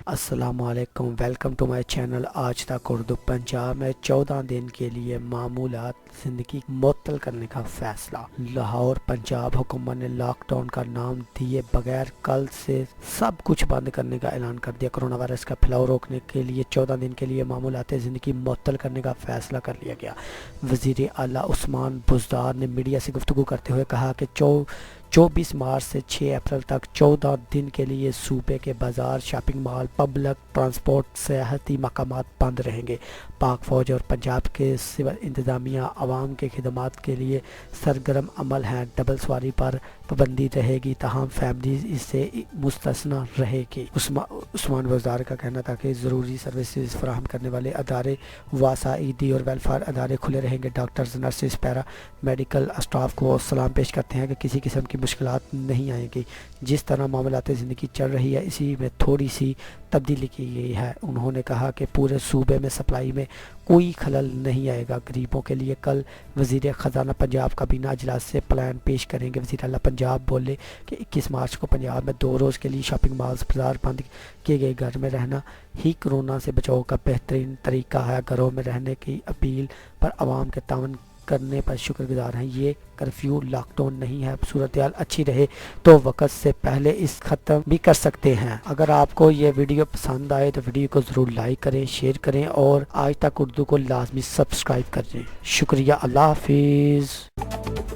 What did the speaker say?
अस्सलाम वालेकुम, welcome to my channel आज तक उर्दू। पंजाब में 14 दिन के लिए मामूलात ज़िंदगी मुअत्तल करने का फैसला। लाहौर पंजाब हुकूमत ने लॉकडाउन का नाम दिए बगैर कल से सब कुछ बंद करने का ऐलान कर दिया। कोरोना वायरस का फैलाव रोकने के लिए 14 दिन के लिए मामूलात ज़िंदगी मुअत्तल करने का फैसला कर लिया गया। वज़ीर आला उस्मान बुज़दार ने मीडिया से गुफ्तगू करते हुए कहा कि 24 मार्च से 6 अप्रैल तक 14 दिन के लिए सूबे के बाज़ार, शॉपिंग मॉल, पब्लिक ट्रांसपोर्ट, सियाहती मकामात बंद रहेंगे। पाक फ़ौज और पंजाब के सिविल इंतज़ामिया आवाम के खिदमात के लिए सरगर्म अमल हैं। डबल सवारी पर पाबंदी रहेगी, तमाम फैमिली इससे मुस्तस्ना रहेगी। उस्मान वज़ार का कहना था कि ज़रूरी सर्विसेज फराहम करने वाले अदारे, वासाइदी और वेलफेयर अदारे खुले रहेंगे। Doctors, nurses, para medical staff को सलाम पेश करते हैं कि किसी किस्म की मुश्किलात नहीं आएंगी। जिस तरह मामलात ज़िंदगी चल रही है, इसी में थोड़ी सी तब्दीली की गई है। उन्होंने कहा कि पूरे सूबे में सप्लाई में कोई खलल नहीं आएगा। गरीबों के लिए कल वज़ीर ख़जाना पंजाब काबीना अजलास से प्लान पेश करेंगे। वज़ीर आला पंजाब बोले कि 21 मार्च को पंजाब में 2 रोज़ के लिए शॉपिंग मॉल्स, बाजार बंद किए गए। घर में रहना ही कोरोना से बचाव का बेहतरीन तरीका है। घरों में रहने की अपील पर आवाम के तावन करने पर शुक्रगुजार हैं। ये कर्फ्यू लॉकडाउन नहीं है। सूरत हाल अच्छी रहे तो वक्त से पहले इस ख़त्म भी कर सकते हैं। अगर आपको ये वीडियो पसंद आए तो वीडियो को ज़रूर लाइक करें, शेयर करें और आज तक उर्दू को लाजमी सब्सक्राइब करें। शुक्रिया, अल्लाह हाफिज़।